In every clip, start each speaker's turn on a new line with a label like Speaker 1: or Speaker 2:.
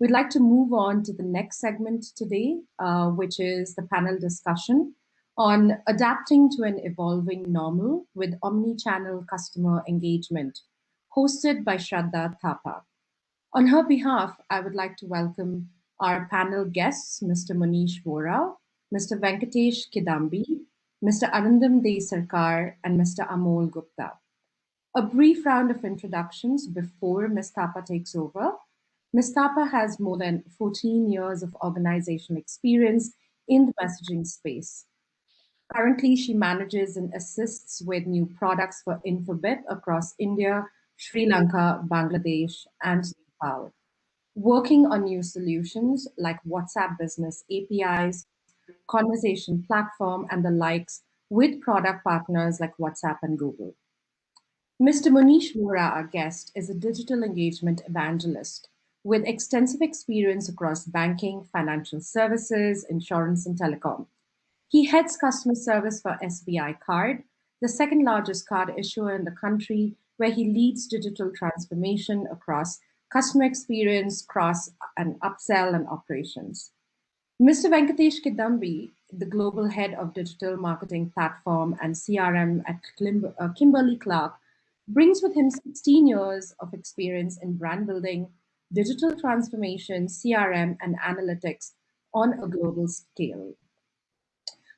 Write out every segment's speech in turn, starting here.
Speaker 1: We'd like to move on to the next segment today, which is the panel discussion on adapting to an evolving normal with omni-channel customer engagement, hosted by Shraddha Thapa. On her behalf, I would like to welcome our panel guests, Mr. Manish Vora, Mr. Venkatesh Kidambi, Mr. Arindam De Sarkar, and Mr. Amol Gupta. A brief round of introductions before Ms. Thapa takes over. Ms. Thapa has more than 14 years of organizational experience in the messaging space. Currently, she manages and assists with new products for Infobit across India, Sri Lanka, Bangladesh, and Nepal, working on new solutions like WhatsApp Business APIs, conversation platform, and the likes with product partners like WhatsApp and Google. Mr. Manish Vora, our guest, is a digital engagement evangelist with extensive experience across banking, financial services, insurance, and telecom. He heads customer service for SBI Card, the second largest card issuer in the country, where he leads digital transformation across customer experience, cross and upsell, and operations. Mr. Venkatesh Kidambi, the global head of digital marketing platform and CRM at Kimberly Clark, brings with him 16 years of experience in brand building, digital transformation, CRM, and analytics on a global scale.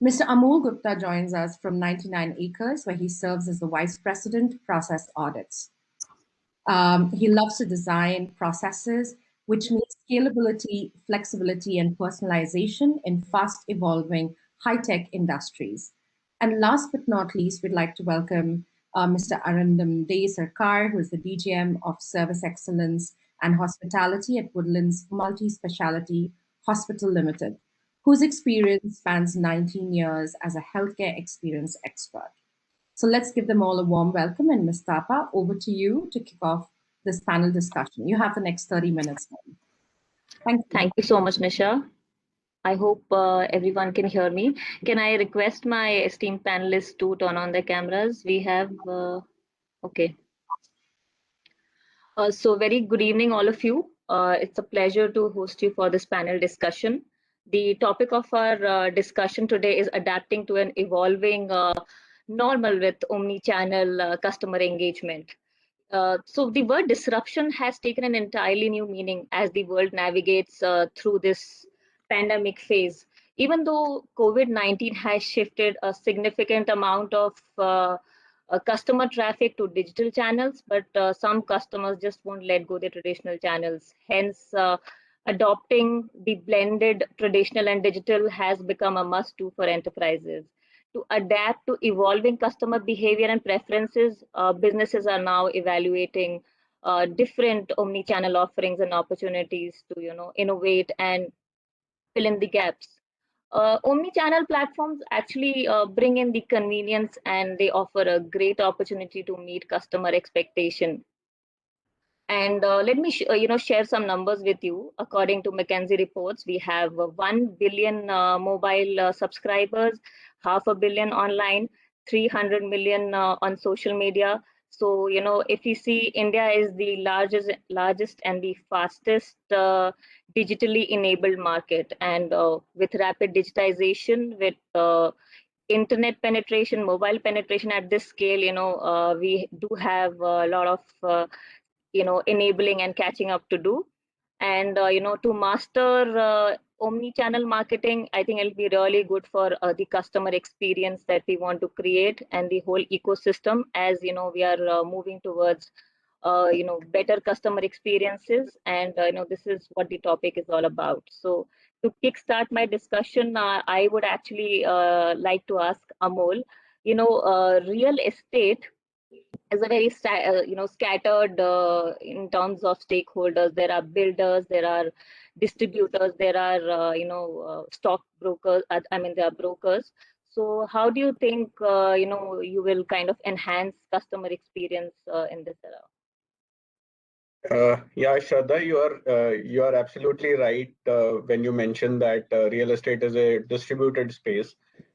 Speaker 1: Mr. Amol Gupta joins us from 99 Acres, where he serves as the Vice President, Process Audits. He loves to design processes, which means scalability, flexibility, and personalization in fast evolving high tech industries. And last but not least, we'd like to welcome Mr. Arindam De Sarkar, who is the DGM of Service Excellence and Hospitality at Woodlands Multi Speciality Hospital Limited, whose experience spans 19 years as a healthcare experience expert. So let's give them all a warm welcome. And Ms. Thapa, over to you to kick off this panel discussion. You have the next 30 minutes. Thank you.
Speaker 2: Thank you so much, Nisha. I hope everyone can hear me. Can I request my esteemed panelists to turn on their cameras? We have, okay. So very good evening, all of you. It's a pleasure to host you for this panel discussion. The topic of our discussion today is adapting to an evolving normal with omni-channel customer engagement. So the word disruption has taken an entirely new meaning as the world navigates through this pandemic phase. Even though COVID-19 has shifted a significant amount of customer traffic to digital channels, but some customers just won't let go their traditional channels. Hence, adopting the blended traditional and digital has become a must-do for enterprises. To adapt to evolving customer behavior and preferences, businesses are now evaluating different omni-channel offerings and opportunities to innovate and fill in the gaps. Omni-channel platforms actually bring in the convenience and they offer a great opportunity to meet customer expectation. And let me share some numbers with you. According to McKinsey reports, we have 1 billion mobile subscribers, 500 million online, 300 million on social media. So if you see, India is the largest and the fastest digitally enabled market, and with rapid digitization, with internet penetration, mobile penetration at this scale, we do have a lot of enabling and catching up to do. And to master omni-channel marketing, I think it'll be really good for the customer experience that we want to create and the whole ecosystem, as we are moving towards better customer experiences. And this is what the topic is all about. So to kickstart my discussion, I would actually like to ask Amol, real estate is a very scattered in terms of stakeholders. There are builders, there are distributors, there are stock brokers. I mean, there are brokers. So how do you think you will kind of enhance customer experience in this era?
Speaker 3: Yeah, Shraddha, you are absolutely right when you mention that real estate is a distributed space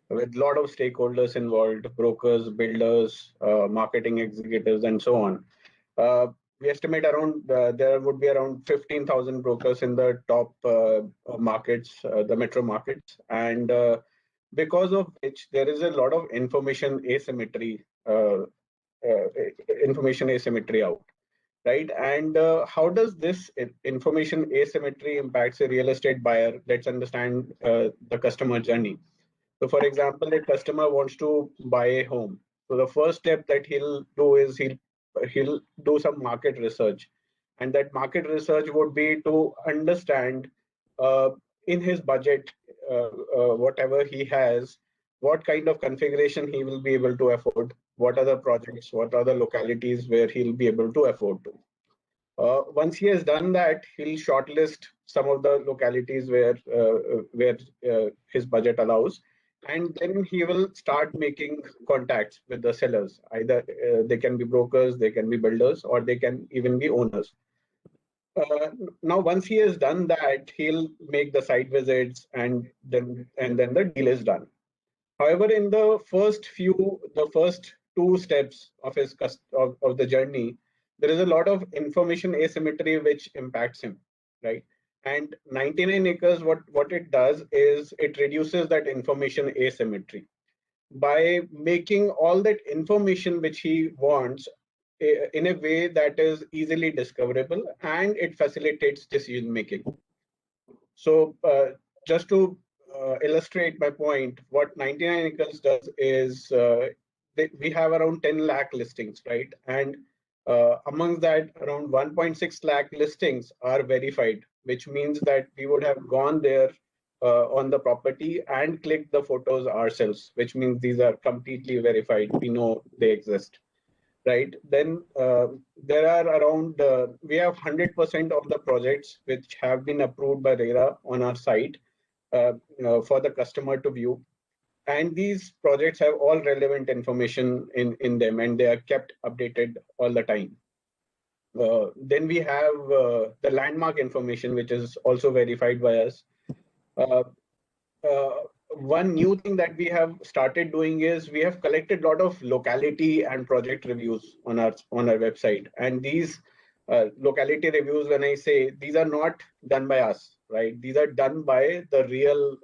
Speaker 3: with a lot of stakeholders involved: brokers, builders, marketing executives, and so on. we estimate around there would be around 15,000 brokers in the top markets, the metro markets, and because of which there is a lot of information asymmetry out, right? And how does this information asymmetry impacts a real estate buyer? Let's understand the customer journey. So, for example, a customer wants to buy a home. So the first step that he'll do is he'll do some market research, and that market research would be to understand in his budget, whatever he has, what kind of configuration he will be able to afford, what are the projects, what are the localities where he'll be able to afford to. Once he has done that, he'll shortlist some of the localities where his budget allows, and then he will start making contacts with the sellers. Either they can be brokers, they can be builders, or they can even be owners. Now, once he has done that, he'll make the site visits, and then the deal is done. However, in the first 2 steps of his of the journey, there is a lot of information asymmetry which impacts him, right? And 99 acres, what it does is it reduces that information asymmetry by making all that information which he wants in a way that is easily discoverable, and it facilitates decision making. So just to illustrate my point, what 99 acres does is we have around 10 lakh listings, right? And among that, around 1.6 lakh listings are verified, which means that we would have gone there on the property and clicked the photos ourselves, which means these are completely verified. We know they exist, right? Then there are around, we have 100% of the projects which have been approved by RERA on our site for the customer to view. And these projects have all relevant information in them, and they are kept updated all the time. Then we have the landmark information, which is also verified by us. One new thing that we have started doing is we have collected a lot of locality and project reviews on our website. And these locality reviews, when I say, these are not done by us, right? These are done by the real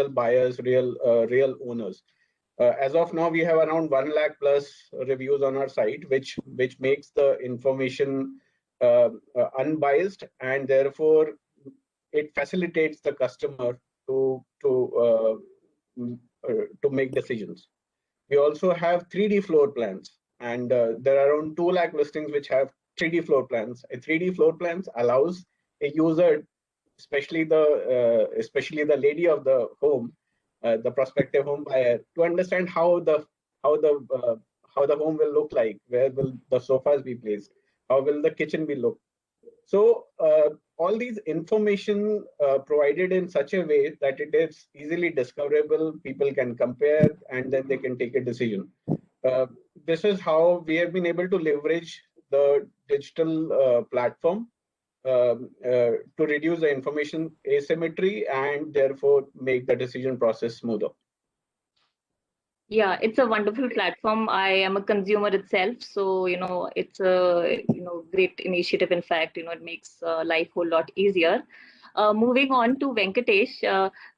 Speaker 3: buyers, real owners. As of now, we have around 1 lakh plus reviews on our site, which makes the information unbiased, and therefore it facilitates the customer to make decisions. We also have 3D floor plans, and there are around 2 lakh listings which have 3D floor plans. A 3D floor plans allows a user, especially the lady of the home, the prospective home buyer, to understand how the home will look like, where will the sofas be placed, how will the kitchen be looked. So all these information provided in such a way that it is easily discoverable, people can compare, and then they can take a decision. This is how we have been able to leverage the digital platform to reduce the information asymmetry and therefore make the decision process smoother.
Speaker 2: Yeah, it's a wonderful platform. I am a consumer itself, so it's a great initiative. In fact, it makes life a whole lot easier. Moving on to Venkatesh.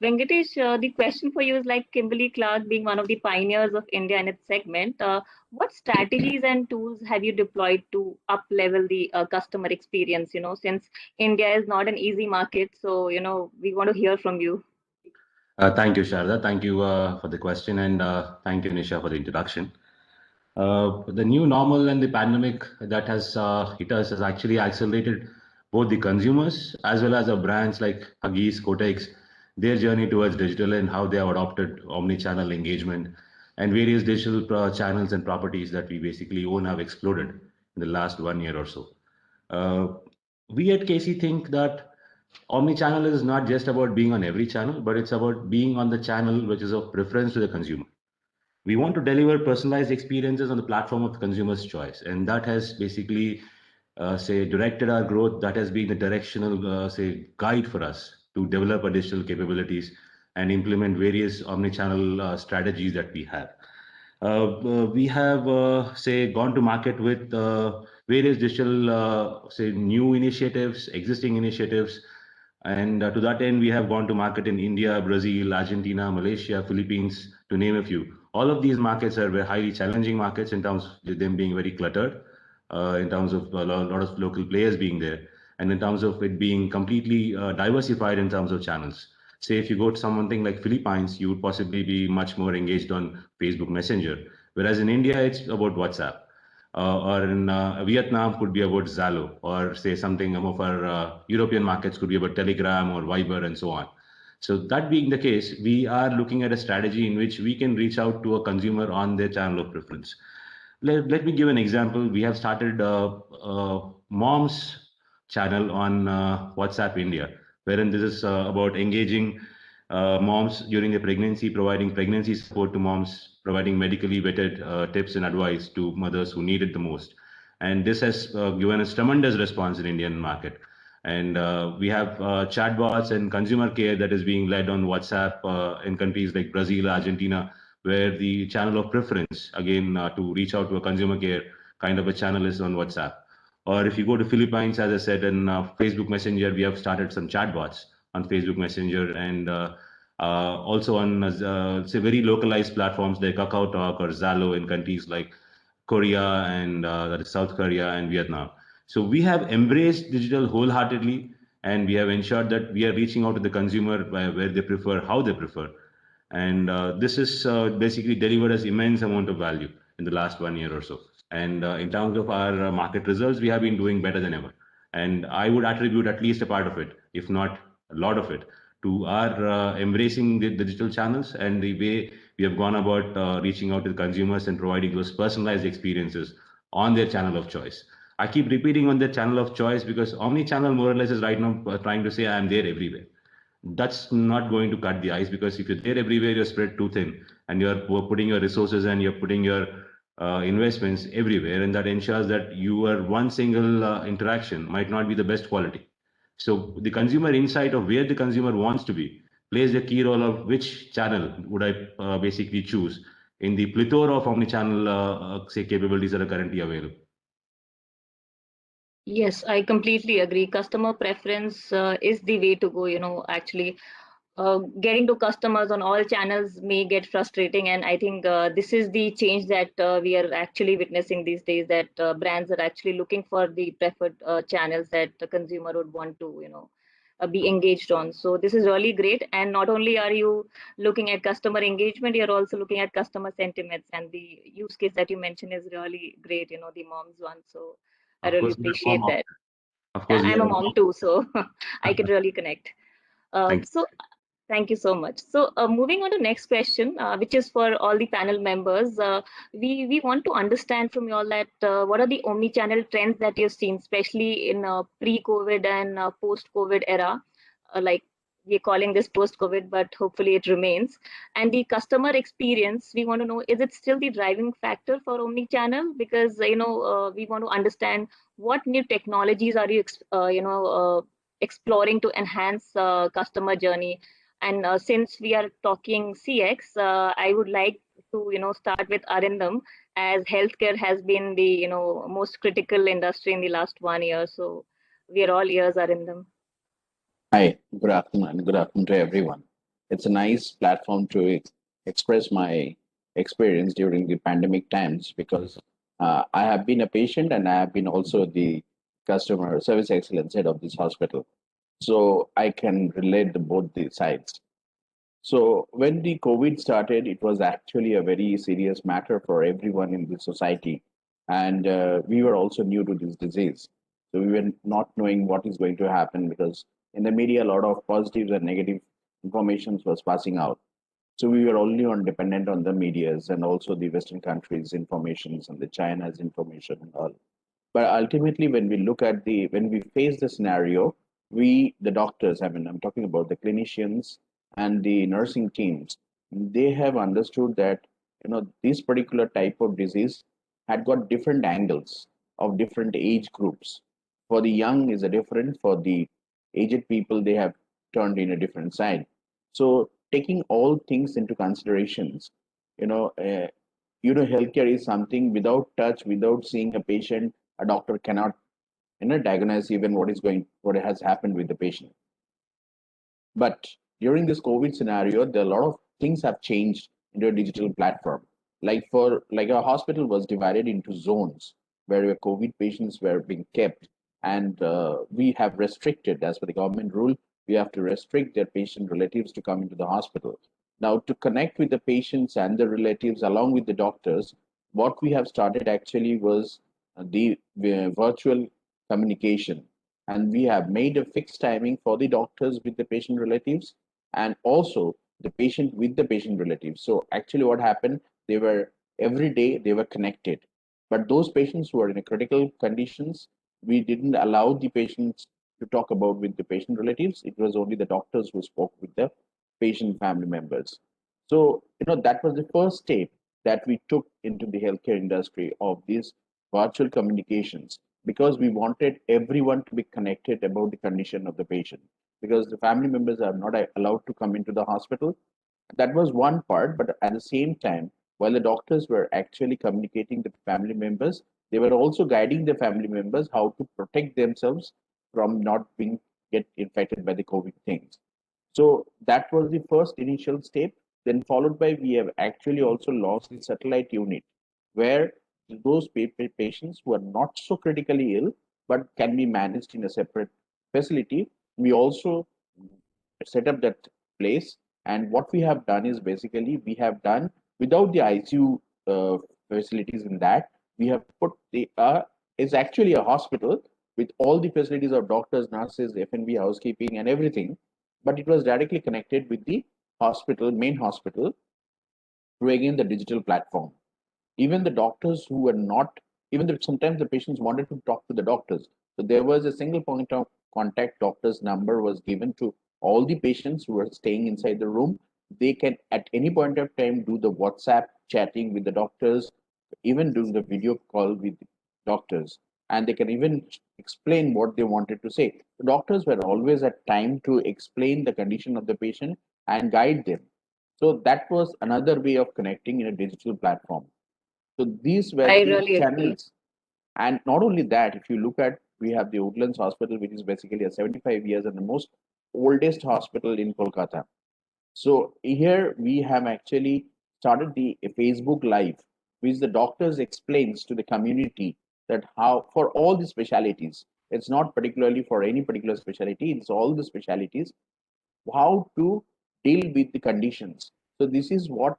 Speaker 2: Venkatesh, the question for you is, like Kimberly Clark being one of the pioneers of India in its segment, what strategies and tools have you deployed to up-level the customer experience? Since India is not an easy market, so we want to hear from you.
Speaker 4: Thank you, Sharda. Thank you for the question, and thank you, Nisha, for the introduction. The new normal and the pandemic that has hit us has actually accelerated both the consumers as well as the brands like Huggies, Kotex, their journey towards digital and how they have adopted omni-channel engagement, and various digital channels and properties that we basically own have exploded in the last 1 year or so. We at KC think that omni-channel is not just about being on every channel, but it's about being on the channel which is of preference to the consumer. We want to deliver personalized experiences on the platform of the consumer's choice, and that has basically directed our growth. That has been the directional guide for us to develop our digital capabilities and implement various omni-channel strategies that we have. We have gone to market with various digital, say, new initiatives, existing initiatives. And to that end, we have gone to market in India, Brazil, Argentina, Malaysia, Philippines, to name a few. All of these markets are very highly challenging markets in terms of them being very cluttered, in terms of a lot of local players being there, and in terms of it being completely diversified in terms of channels. Say if you go to something like Philippines, you would possibly be much more engaged on Facebook Messenger, whereas in India, it's about WhatsApp. Or in Vietnam could be about Zalo, or say something of our European markets could be about Telegram or Viber and so on. So that being the case, we are looking at a strategy in which we can reach out to a consumer on their channel of preference. Let me give an example. We have started mom's channel on WhatsApp India, wherein this is about engaging moms during their pregnancy, providing pregnancy support to moms, providing medically vetted tips and advice to mothers who need it the most. And this has given us tremendous response in Indian market. And we have chatbots and consumer care that is being led on WhatsApp in countries like Brazil, Argentina, where the channel of preference, again, to reach out to a consumer care kind of a channel is on WhatsApp. Or if you go to Philippines, as I said, in Facebook Messenger, we have started some chatbots on Facebook Messenger, and also on say very localized platforms like KakaoTalk or Zalo in countries like Korea and that is South Korea and Vietnam. So we have embraced digital wholeheartedly, and we have ensured that we are reaching out to the consumer where they prefer, how they prefer. And this is basically delivered us immense amount of value in the last 1 year or so. And in terms of our market results, we have been doing better than ever. And I would attribute at least a part of it, if not a lot of it, to our embracing the digital channels and the way we have gone about reaching out to the consumers and providing those personalized experiences on their channel of choice. I keep repeating on their channel of choice because omni-channel more or less is right now trying to say I am there everywhere. That's not going to cut the ice, because if you're there everywhere, you're spread too thin, and you're putting your resources and you're putting your investments everywhere, and that ensures that your one single interaction might not be the best quality. So the consumer insight of where the consumer wants to be plays a key role of which channel would I basically choose in the plethora of omni-channel say capabilities that are currently available.
Speaker 2: Yes, I completely agree. Customer preference is the way to go. Actually, getting to customers on all channels may get frustrating, and I think this is the change that we are actually witnessing these days. That brands are actually looking for the preferred channels that the consumer would want to, be engaged on. So this is really great. And not only are you looking at customer engagement, you're also looking at customer sentiments. And the use case that you mentioned is really great. The mom's one. So I
Speaker 4: Of
Speaker 2: really
Speaker 4: course, we are a
Speaker 2: appreciate
Speaker 4: mom.
Speaker 2: that.
Speaker 4: Of course, we
Speaker 2: I'm
Speaker 4: are
Speaker 2: a
Speaker 4: a
Speaker 2: mom
Speaker 4: mom.
Speaker 2: too, so I can really connect.
Speaker 4: Thank you.
Speaker 2: So thank you so much. So moving on to next question, which is for all the panel members. We want to understand from you all that what are the omni-channel trends that you've seen, especially in pre-COVID and post-COVID era, like we're calling this post-COVID, but hopefully it remains. And the customer experience, we want to know, is it still the driving factor for omni-channel? Because, we want to understand what new technologies are you, exploring to enhance customer journey. And since we are talking CX, I would like to, start with Arindam, as healthcare has been the, most critical industry in the last 1 year. So we are all ears, Arindam.
Speaker 5: Hi, good afternoon. Good afternoon to everyone. It's a nice platform to express my experience during the pandemic times, because I have been a patient and I have been also the customer service excellence head of this hospital. So I can relate to both the sides. So when the COVID started, it was actually a very serious matter for everyone in the society. And we were also new to this disease. So we were not knowing what is going to happen, because in the media, a lot of positives and negative information was passing out. So we were only on dependent on the medias and also the Western countries' informations and the China's information and all. But ultimately, when we face the scenario, the doctors, I mean, I'm talking about the clinicians and the nursing teams, they have understood that, this particular type of disease had got different angles of different age groups. For the young is a different, for the aged people, they have turned in a different side. So taking all things into considerations, you know, healthcare is something without touch, without seeing a patient, a doctor cannot diagnose even what has happened with the patient. But during this COVID scenario, there are a lot of things have changed into a digital platform. Like a hospital was divided into zones where COVID patients were being kept, and we have restricted, as per the government rule, we have to restrict their patient relatives to come into the hospital. Now, to connect with the patients and the relatives along with the doctors, what we have started actually was the virtual communication, and we have made a fixed timing for the doctors with the patient relatives and also the patient with the patient relatives. So actually what happened, they were every day they were connected, but those patients who are in a critical conditions, we didn't allow the patients to talk about with the patient relatives. It was only the doctors who spoke with the patient family members. So that was the first step that we took into the healthcare industry of these virtual communications, because we wanted everyone to be connected about the condition of the patient, because the family members are not allowed to come into the hospital. That was one part, but at the same time, while the doctors were actually communicating with family members, they were also guiding the family members how to protect themselves from not being get infected by the COVID things. So that was the first initial step. Then followed by, we have actually also launched the satellite unit, where those patients who are not so critically ill but can be managed in a separate facility, we also set up that place. And what we have done is basically we have done without the ICU facilities in that. We have put it's actually a hospital with all the facilities of doctors, nurses, F&B, housekeeping, and everything, but it was directly connected with the main hospital, through again the digital platform. Even the doctors who were not, even though sometimes the patients wanted to talk to the doctors, so there was a single point of contact. Doctor's number was given to all the patients who were staying inside the room. They can at any point of time do the WhatsApp chatting with the doctors, even do the video call with the doctors, and they can even explain what they wanted to say. The doctors were always at time to explain the condition of the patient and guide them. So that was another way of connecting in a digital platform. So these were
Speaker 2: I
Speaker 5: the
Speaker 2: really agree.
Speaker 5: channels. And not only that, if you look at, we have the Woodlands Hospital, which is basically a 75 years and the most oldest hospital in Kolkata. So here we have actually started the Facebook Live, which the doctors explains to the community that how for all the specialities, it's not particularly for any particular specialty, it's all the specialities, how to deal with the conditions. So this is what,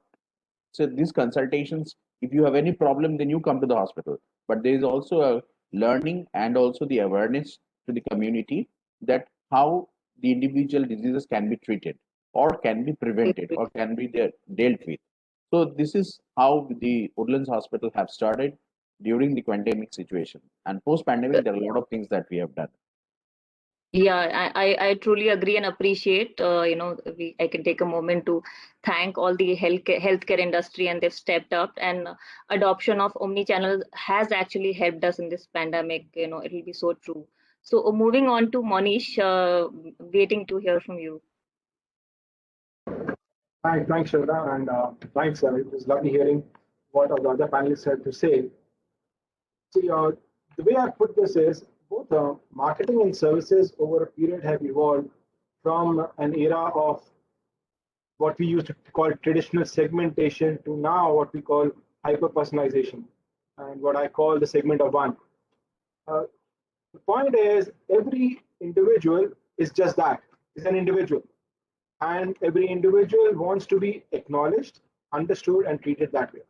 Speaker 5: so these consultations, if you have any problem, then you come to the hospital. But there is also a learning and also the awareness to the community that how the individual diseases can be treated or can be prevented or can be dealt with. So this is how the Woodlands Hospital have started during the pandemic situation. And post-pandemic, there are a lot of things that we have done.
Speaker 2: Yeah, I truly agree and appreciate. I can take a moment to thank all the healthcare industry, and they've stepped up. And adoption of omni-channel has actually helped us in this pandemic. It'll be so true. So moving on to Monish, waiting to hear from you.
Speaker 6: Thanks, Shraddha, and thanks. It was lovely hearing what all the other panelists had to say. See, the way I put this is both marketing and services over a period have evolved from an era of what we used to call traditional segmentation to now what we call hyper personalization, and what I call the segment of one. The point is, every individual is just that, is an individual. And every individual wants to be acknowledged, understood, and treated that way.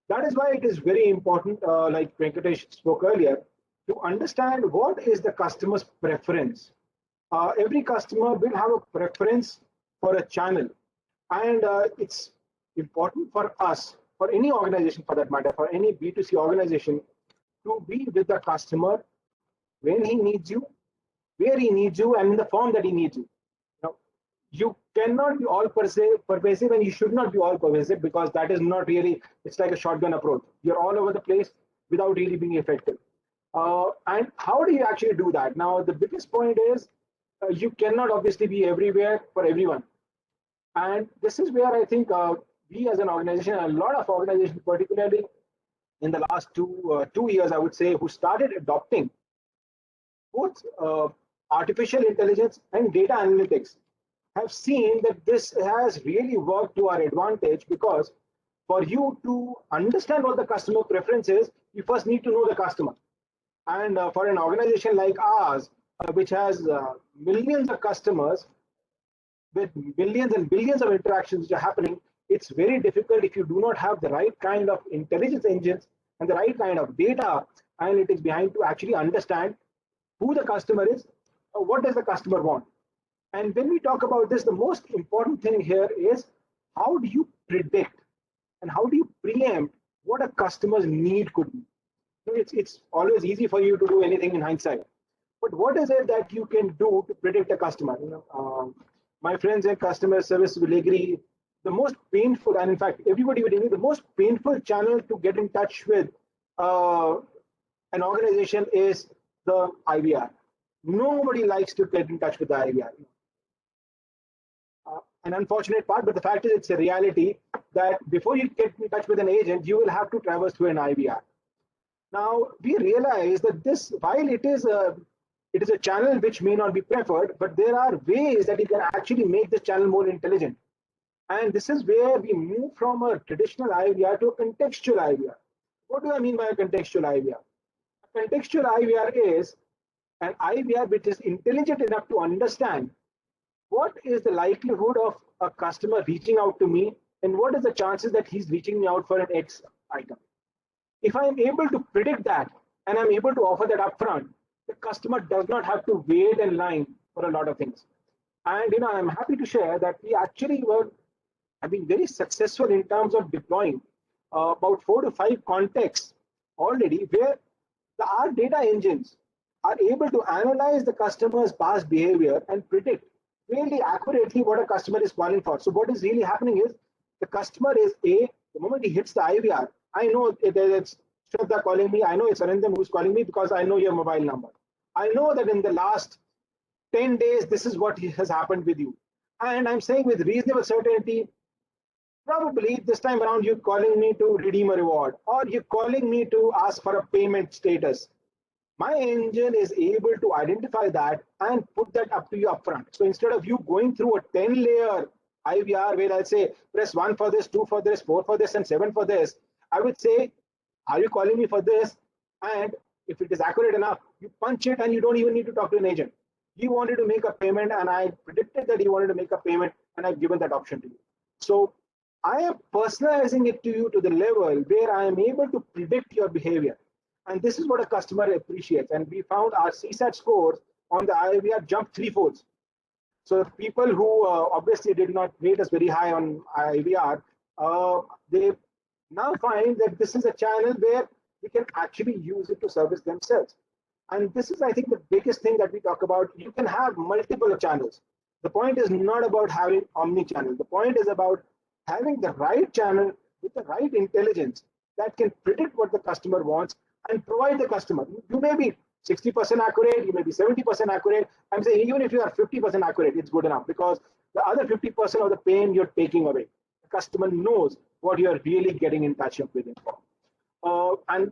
Speaker 6: That is why it is very important, like Venkatesh spoke earlier, to understand what is the customer's preference. Every customer will have a preference for a channel. And it's important for us, for any organization for that matter, for any B2C organization, to be with the customer when he needs you, where he needs you, and in the form that he needs you. Now, you cannot be all pervasive, and you should not be all pervasive, because that is not really, it's like a shotgun approach. You're all over the place without really being effective. And how do you actually do that? Now, the biggest point is you cannot obviously be everywhere for everyone. And this is where I think we as an organization, a lot of organizations particularly, in the last 2 years, I would say, who started adopting both artificial intelligence and data analytics have seen that this has really worked to our advantage, because for you to understand what the customer preference is, you first need to know the customer. And for an organization like ours, which has millions of customers with billions and billions of interactions which are happening, it's very difficult if you do not have the right kind of intelligence engines and the right kind of data analytics behind to actually understand who the customer is, what does the customer want. And when we talk about this, the most important thing here is how do you predict and how do you preempt what a customer's need could be. It's always easy for you to do anything in hindsight, but what is it that you can do to predict a customer? My friends in customer service will agree, the most painful, and in fact everybody would agree, the most painful channel to get in touch with an organization is the IVR. Nobody likes to get in touch with the IVR. An unfortunate part, but the fact is it's a reality that before you get in touch with an agent, you will have to traverse through an IVR. Now, we realize that this, while it is a channel which may not be preferred, but there are ways that you can actually make this channel more intelligent. And this is where we move from a traditional IVR to a contextual IVR. What do I mean by a contextual IVR? A contextual IVR is an IVR which is intelligent enough to understand what is the likelihood of a customer reaching out to me and what is the chances that he's reaching me out for an X item. If I'm able to predict that and I'm able to offer that upfront, the customer does not have to wait in line for a lot of things. And I'm happy to share that we actually have been very successful in terms of deploying about 4 to 5 contexts already, where our data engines are able to analyze the customer's past behavior and predict really accurately what a customer is calling for. So what is really happening is the customer is the moment he hits the IVR, I know it's Shraddha calling me, I know it's Arindam who's calling me because I know your mobile number. I know that in the last 10 days, this is what has happened with you. And I'm saying with reasonable certainty, probably this time around you're calling me to redeem a reward or you're calling me to ask for a payment status. My engine is able to identify that and put that up to you upfront. So instead of you going through a 10-layer IVR where I'll say, press 1 for this, 2 for this, 4 for this, and 7 for this, I would say, are you calling me for this? And if it is accurate enough, you punch it and you don't even need to talk to an agent. You wanted to make a payment and I predicted that you wanted to make a payment and I've given that option to you. So I am personalizing it to you to the level where I am able to predict your behavior. And this is what a customer appreciates. And we found our CSAT scores on the IVR jumped 3-folds. So people who obviously did not rate us very high on IVR, they now find that this is a channel where we can actually use it to service themselves. And this is, I think, the biggest thing that we talk about. You can have multiple channels. The point is not about having omni-channel. The point is about having the right channel with the right intelligence that can predict what the customer wants and provide the customer. You may be 60% accurate, you may be 70% accurate. I'm saying even if you are 50% accurate, it's good enough because the other 50% of the pain you're taking away. The customer knows what you're really getting in touch with him for. And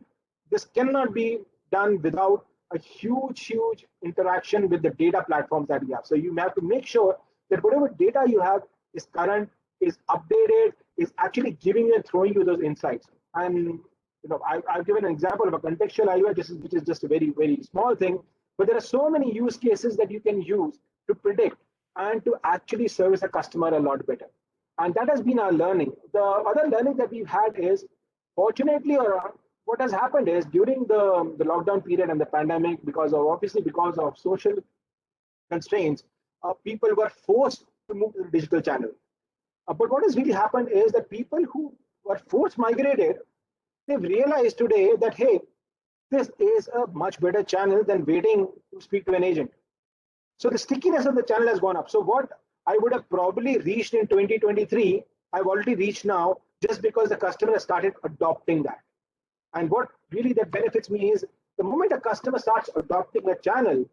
Speaker 6: this cannot be done without a huge interaction with the data platforms that we have. So you have to make sure that whatever data you have is current, is updated, is actually giving you and throwing you those insights. And I've given an example of a contextual IVR, which is just a very, very small thing, but there are so many use cases that you can use to predict and to actually service a customer a lot better. And that has been our learning. The other learning that we've had is, fortunately, or what has happened is during the lockdown period and the pandemic, because of social constraints, people were forced to move to the digital channel. But what has really happened is that people who were forced migrated, they've realized today that, hey, this is a much better channel than waiting to speak to an agent. So the stickiness of the channel has gone up. So what I would have probably reached in 2023, I've already reached now just because the customer has started adopting that. And what really that benefits me is the moment a customer starts adopting a channel,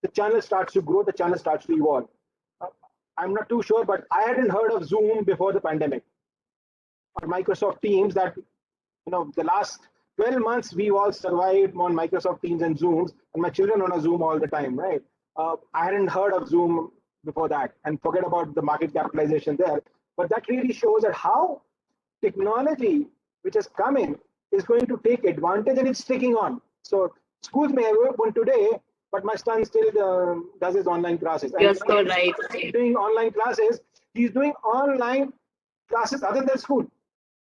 Speaker 6: the channel starts to grow, the channel starts to evolve. I'm not too sure, but I hadn't heard of Zoom before the pandemic or Microsoft Teams that, the last 12 months, we all survived on Microsoft Teams and Zooms, and my children on a Zoom all the time, right? I hadn't heard of Zoom before that, and forget about the market capitalization there. But that really shows that how technology, which has come in, is going to take advantage, and it's taking on. So schools may have opened today, but my son still does his online classes.
Speaker 2: You're so right.
Speaker 6: Doing online classes, he's doing online classes other than school.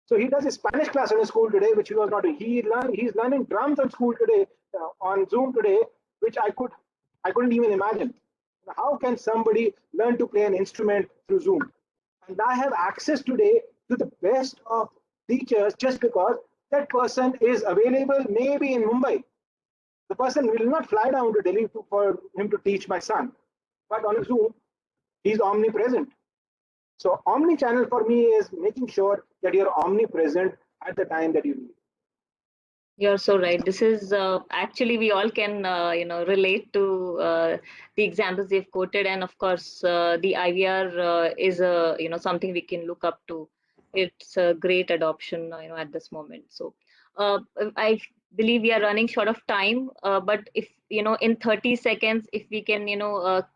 Speaker 6: So he does a Spanish class in his school today, which he was not doing. He's learning drums at school today, on Zoom today, which I couldn't even imagine. How can somebody learn to play an instrument through Zoom? And I have access today to the best of teachers just because that person is available maybe in Mumbai. The person will not fly down to Delhi for him to teach my son, but on a Zoom, he's omnipresent. So omni-channel for me is making sure that you're omnipresent at the time that you need.
Speaker 2: You're so right. This is actually we all can relate to the examples they've quoted, and of course the IVR is something we can look up to. It's a great adoption at this moment. So I believe we are running short of time, but if in 30 seconds, if we can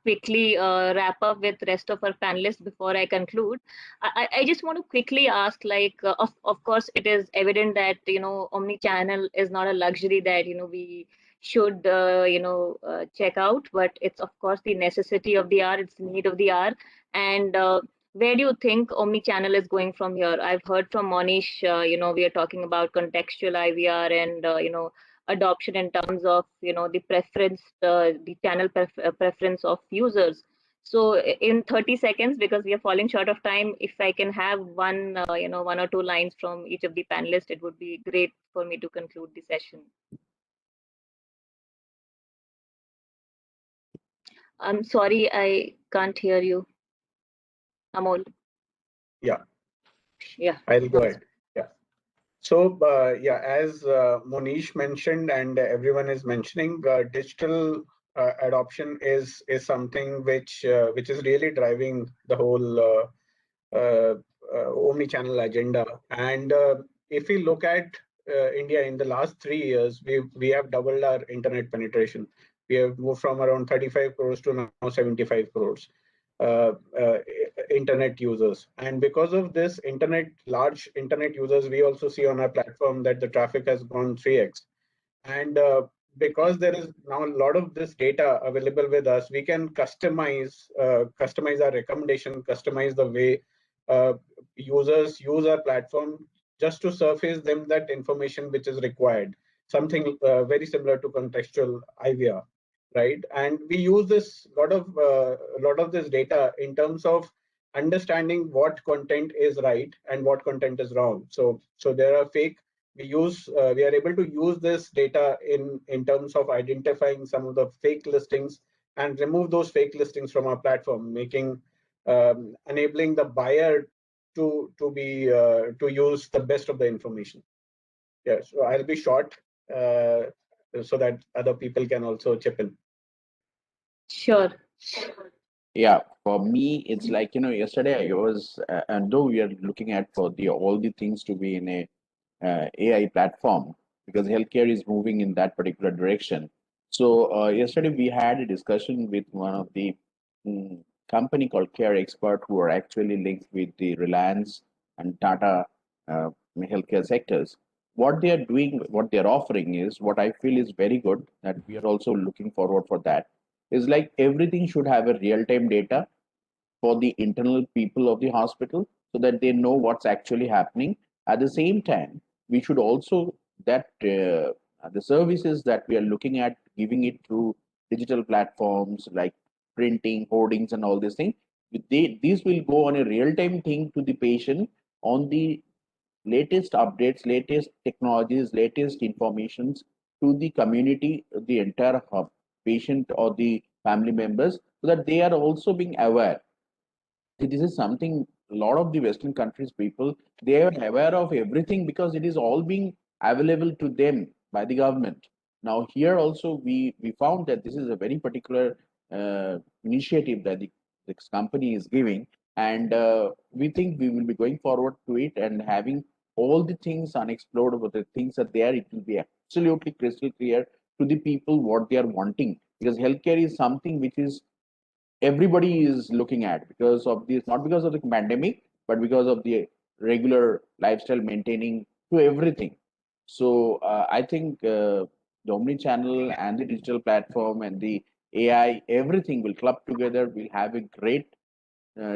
Speaker 2: quickly wrap up with rest of our panelists before I conclude. I just want to quickly ask, like, of course, it is evident that omni-channel is not a luxury that we should check out, but it's of course the necessity of the hour, it's the need of the hour. And where do you think omni-channel is going from here? I've heard from Monish, we are talking about contextual IVR and adoption in terms of the preference, the channel preference of users. So in 30 seconds, because we are falling short of time, if I can have one or two lines from each of the panelists, it would be great for me to conclude the session. I'm sorry, I can't hear you, Amol.
Speaker 3: Yeah.
Speaker 2: Yeah.
Speaker 3: I'll go ahead. Yeah. So yeah, as Monish mentioned and everyone is mentioning, digital adoption is something which is really driving the whole omni-channel agenda. And if we look at India in the last 3 years, we have doubled our internet penetration. We have moved from around 35 crores to now 75 crores internet users. And because of this large internet users, we also see on our platform that the traffic has gone 3x. And because there is now a lot of this data available with us, we can customize our recommendation, customize the way users use our platform just to surface them that information which is required, something very similar to contextual IVR, right? And we use this lot of this data in terms of understanding what content is right and what content is wrong. So there are we are able to use this data in terms of identifying some of the fake listings and remove those fake listings from our platform, making enabling the buyer to use the best of the information. Yeah, so I'll be short so that other people can also chip in.
Speaker 2: Sure.
Speaker 5: Yeah, for me, it's like, yesterday I was, and though we are looking at for all the things to be in a AI platform, because healthcare is moving in that particular direction. So yesterday we had a discussion with one of the company called Care Expert, who are actually linked with the Reliance and Tata healthcare sectors. What they are doing, what they are offering is what I feel is very good, that we are also looking forward for that. Is like everything should have a real-time data for the internal people of the hospital so that they know what's actually happening. At the same time, we should also that the services that we are looking at giving it through digital platforms like printing, hoardings, and all these things. These will go on a real-time thing to the patient on the latest updates, latest technologies, latest informations to the community, the entire patient or the family members, so that they are also being aware. This is something a lot of the Western countries people, they are aware of everything because it is all being available to them by the government. Now here also we found that this is a very particular initiative that this company is giving, and we think we will be going forward to it and having all the things unexplored, but the things are there, it will be absolutely crystal clear to the people what they are wanting. Because healthcare is something which is everybody is looking at because of this, not because of the pandemic, but because of the regular lifestyle maintaining to everything. So I think the omni-channel and the digital platform and the AI, everything will club together. We'll have a great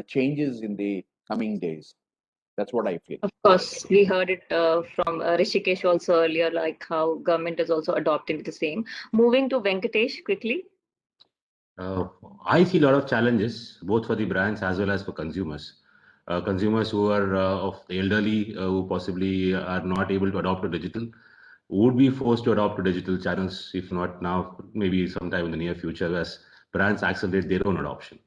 Speaker 5: changes in the coming days. That's what I feel.
Speaker 2: Of course, we heard it from Rishikesh also earlier, like how government is also adopting the same. Moving to Venkatesh quickly.
Speaker 4: I see a lot of challenges, both for the brands as well as for consumers. Consumers who are of the elderly, who possibly are not able to adopt to digital, would be forced to adopt to digital channels, if not now, maybe sometime in the near future, as brands accelerate their own adoption.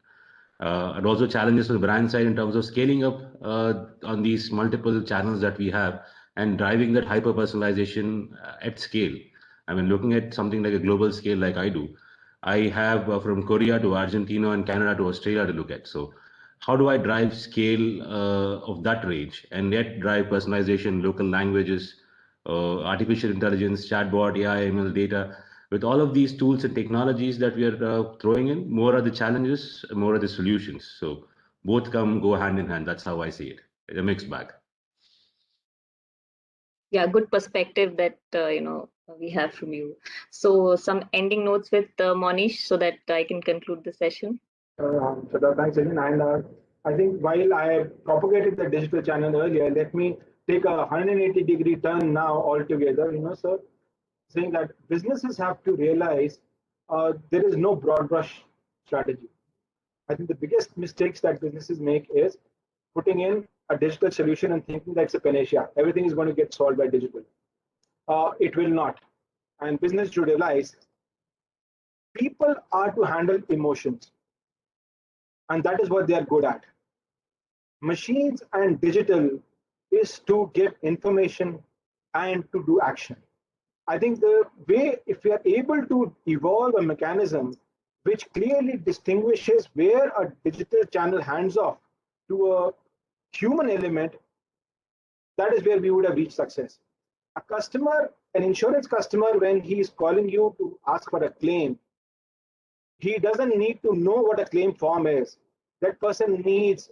Speaker 4: And also challenges for the brand side in terms of scaling up on these multiple channels that we have and driving that hyper personalization at scale. I mean, looking at something like a global scale like I do, I have from Korea to Argentina and Canada to Australia to look at. So how do I drive scale of that range and yet drive personalization, local languages, artificial intelligence, chatbot, AI, ML data? With all of these tools and technologies that we are throwing in, more are the challenges, more are the solutions. So both go hand in hand. That's how I see it. It's a mixed bag.
Speaker 2: Yeah, good perspective that we have from you. So some ending notes with Monish so that I can conclude the session.
Speaker 6: So thanks again. And I think while I propagated the digital channel earlier, let me take a 180-degree turn now altogether. Sir, saying that businesses have to realize there is no broad brush strategy. I think the biggest mistakes that businesses make is putting in a digital solution and thinking that it's a panacea. Everything is going to get solved by digital. It will not. And business should realize people are to handle emotions. And that is what they are good at. Machines and digital is to give information and to do action. I think the way, if we are able to evolve a mechanism which clearly distinguishes where a digital channel hands off to a human element, that is where we would have reached success. A customer, an insurance customer, when he is calling you to ask for a claim, he doesn't need to know what a claim form is. That person needs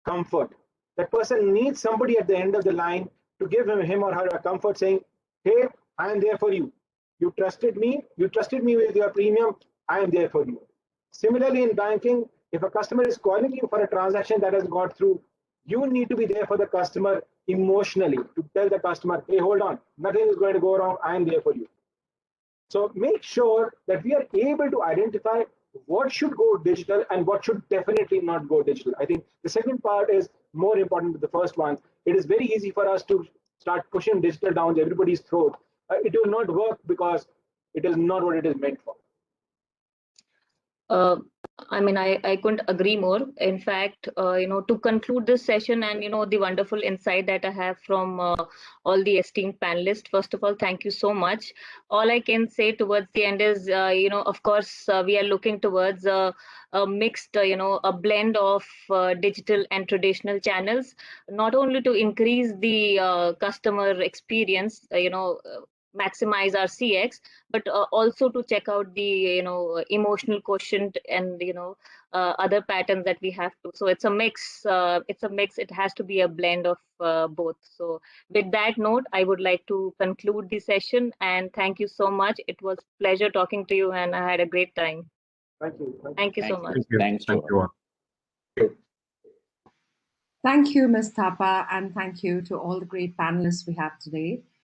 Speaker 6: comfort. That person needs somebody at the end of the line to give him or her a comfort, saying, hey, I am there for you. You trusted me with your premium, I am there for you. Similarly, in banking, if a customer is calling you for a transaction that has got through, you need to be there for the customer emotionally to tell the customer, hey, hold on, nothing is going to go wrong, I am there for you. So make sure that we are able to identify what should go digital and what should definitely not go digital. I think the second part is more important than the first one. It is very easy for us to start pushing digital down everybody's throat. It will not work because it is not what it is meant for.
Speaker 2: I mean, I couldn't agree more. In fact, to conclude this session and, the wonderful insight that I have from all the esteemed panelists, first of all, thank you so much. All I can say towards the end is, of course, we are looking towards a mixed, a blend of digital and traditional channels, not only to increase the customer experience, maximize our CX, but also to check out the emotional quotient and other patterns that we have to. So it's a mix. It has to be a blend of both. So with that note, I would like to conclude the session and thank you so much. It was a pleasure talking to you, and I had a great time.
Speaker 6: Thank you.
Speaker 2: Thank you so much.
Speaker 4: Thank you.
Speaker 5: Thanks,
Speaker 4: Thank you all.
Speaker 1: Thank you, Ms. Thapa, and thank you to all the great panelists we have today.